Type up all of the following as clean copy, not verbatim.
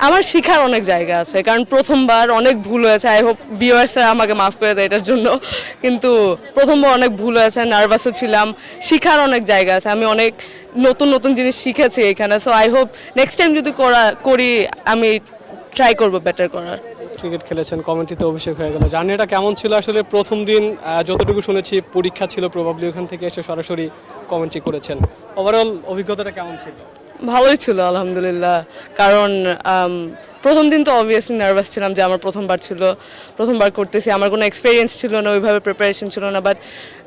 আমার শিখার অনেক জায়গা আছে, কারণ প্রথমবার অনেক ভুল হয়েছে। আই হোপ ভিউয়ার্সরা আমাকে মাফ করে দেয় এটার জন্য। কিন্তু প্রথমবার অনেক ভুল হয়েছে, নার্ভাসও ছিলাম। শিখার অনেক জায়গা আছে, আমি অনেক নতুন নতুন জিনিস শিখেছি এখানে। So I hope next time যদি করি আমি ট্রাই করবো বেটার করার। ক্রিকেট খেলেছেন, কমেন্ট্রিতে অভিষেক হয়ে গেল, জার্নিটা কেমন ছিল আসলে? প্রথম দিন যতটুকু শুনেছি পরীক্ষা ছিল, প্রবাবলি ওখান থেকে এসে সরাসরি কমেন্ট্রি করেছেন। ওভারঅল অভিজ্ঞতাটা কেমন ছিল? ভালোই ছিল আলহামদুলিল্লাহ। কারণ প্রথম দিন তো অবভিয়াসলি নার্ভাস ছিলাম, যে আমার প্রথমবার ছিল, প্রথমবার করতেছি, আমার কোনো এক্সপিরিয়েন্স ছিল না, ওইভাবে প্রিপারেশন ছিল না। বাট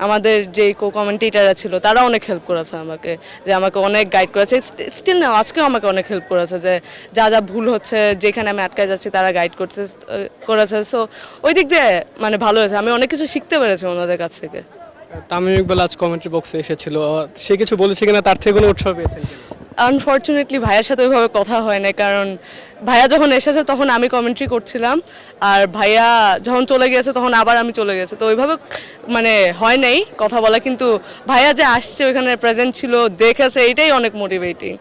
আমাদের যে কমেন্টেটাররা ছিল তারা অনেক হেল্প করেছে আমাকে, যে আমাকে অনেক গাইড করেছে। স্টিল না, আজকেও আমাকে অনেক হেল্প করেছে, যে যা যা ভুল হচ্ছে, যেখানে আমি আটকায় যাচ্ছি তারা গাইড করেছে। সো ওই দিক দিয়ে মানে ভালো হয়েছে, আমি অনেক কিছু শিখতে পেরেছি ওনাদের কাছ থেকে। তামিম ইকবাল আজ কমেন্ট্রি বক্সে এসেছিল, সে কিছু বলেছে কিনা, তার থেকে কোনো উৎসাহ পেয়েছেন কিনা? আনফর্চুনেটলি ভাইয়ার সাথে ওইভাবে কথা হয় না, কারণ ভাইয়া যখন এসেছে তখন আমি কমেন্ট্রি করছিলাম, আর ভাইয়া যখন চলে গিয়েছে তখন আবার আমি চলে গেছি। তো ওইভাবে মানে হয় নাই কথা বলা, কিন্তু ভাইয়া যে আসছে ওইখানে প্রেজেন্ট ছিল, দেখেছে, এটাই অনেক মোটিভেটিং।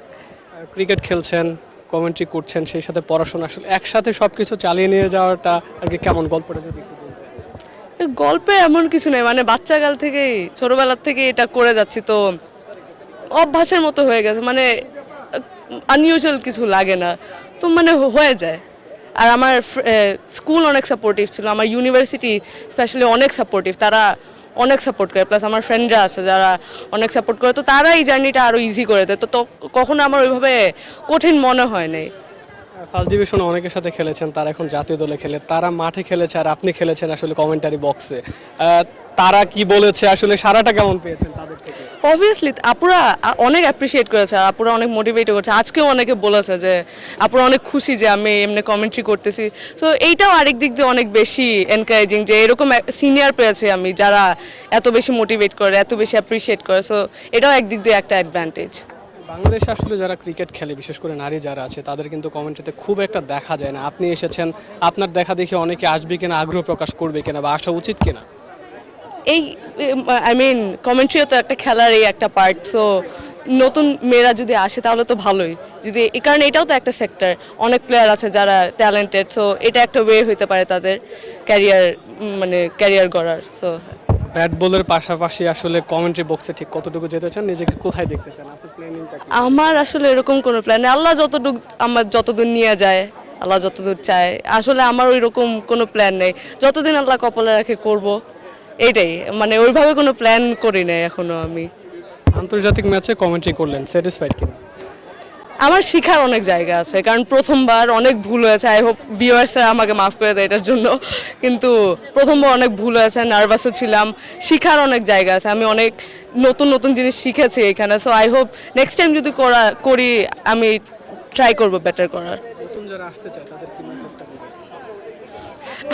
ক্রিকেট খেলছেন, কমেন্ট্রি করছেন, সেই সাথে পড়াশোনা, আসলে একসাথে সবকিছু চালিয়ে নিয়ে যাওয়াটা আর কি কেমন, গল্পটা যদি একটু বলতেন। গল্পে এমন কিছু নেই, মানে বাচ্চাকাল থেকেই, ছোটবেলার থেকে এটা করে যাচ্ছি, তো অভ্যাসের মতো হয়ে গেছে, মানে আনইউজুয়াল কিছু লাগে না, তো মানে হয়ে যায়। আর আমার স্কুল অনেক সাপোর্টিভ ছিল, আমার ইউনিভার্সিটি স্পেশালি অনেক সাপোর্টিভ, তারা অনেক সাপোর্ট করে, প্লাস আমার ফ্রেন্ডরা আছে যারা অনেক সাপোর্ট করে, তো তারা এই জার্নিটা আরও ইজি করে দেয়। তো কখনো আমার ওইভাবে কঠিন মনে হয় নাই। ফার্স্ট ডিভিশনে অনেকের সাথে খেলেছেন, তারা এখন জাতীয় দলে খেলে, তারা মাঠে খেলেছে আর আপনি খেলেছেন আসলে কমেন্টারি বক্সে। তারা কি বলেছে আসলে, সারাটা কেমন পেয়েছেন তাদের থেকে? অবভিয়াসলি আপুরা অনেক অ্যাপ্রিসিয়েট করেছে, আপুরা অনেক মোটিভেট করেছে। আজকেও অনেকে বলেছে যে আপুরা অনেক খুশি যে আমি এমনি কমেন্ট্রি করতেছি। সো এইটাও আরেক দিক দিয়ে অনেক বেশি এনকারেজিং, যে এরকম সিনিয়র পেয়েছে আমি যারা এত বেশি মোটিভেট করে, এত বেশি অ্যাপ্রিসিয়েট করে। সো এটাও একদিক দিয়ে একটা অ্যাডভান্টেজ। বাংলাদেশে আসলে যারা ক্রিকেট খেলে, বিশেষ করে নারী যারা আছে, তাদের কিন্তু কমেন্ট্রিতে খুব একটা দেখা যায় না। আপনি এসেছেন, আপনার দেখা দেখে অনেকে আসবে কিনা, আগ্রহ প্রকাশ করবে কিনা, বা আসা উচিত কিনা? এই আই মিন কমেন্ট্রিও তো একটা খেলারই একটা পার্ট। সো নতুন মেয়েরা যদি আসে তাহলে তো ভালোই, যদি এই কারণে এটাও তো একটা সেক্টর, অনেক প্লেয়ার আছে যারা ট্যালেন্টেড। সো এটা একটা ওয়ে হতে পারে তাদের ক্যারিয়ার, মানে ক্যারিয়ার গড়ার। সো ব্যাট বলের পাশাপাশি আসলে কমেন্ট্রি বক্সে ঠিক কতটুকু যেতে চান, নিজেকে কোথায় দেখতে চান, আপনার প্ল্যানিংটা কি? আমার আসলে এরকম কোনো প্ল্যান নেই, আল্লাহ যতটুকু আমার যতদূর নিয়ে যায়, আল্লাহ যতদূর চায়, আসলে আমার ওই রকম কোনো প্ল্যান নেই। যতদিন আল্লাহ কপালে রাখে করব, এইটাই। মানে ওইভাবে কোনো প্ল্যান করি নাই এখনো আমি। আন্তর্জাতিক ম্যাচে কমেন্ট্রি করলেন, স্যাটিসফাইড কিনা? আমার শিখার অনেক জায়গা আছে, কারণ প্রথমবার অনেক ভুল হয়েছে। আই হোপ ভিউয়ার্সরা আমাকে মাফ করে দেয় এটার জন্য। কিন্তু প্রথমবার অনেক ভুল হয়েছে, নার্ভাসও ছিলাম। শিখার অনেক জায়গা আছে, আমি অনেক নতুন নতুন জিনিস শিখেছি এখানে। So I hope next time যদি করি আমি ট্রাই করবো বেটার করার। নতুন যারা আসতে চায় তাদের কি মেসেজটা দিবেন?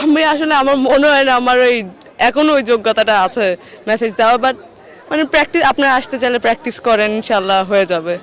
আমি আসলে আমার মনে হয় না আমার ওই এখনো ওই যোগ্যতাটা আছে মেসেজ দেওয়া, বাট মানে প্র্যাকটিস, আপনারা আসতে চাইলে প্র্যাকটিস করেন, ইনশাল্লাহ হয়ে যাবে।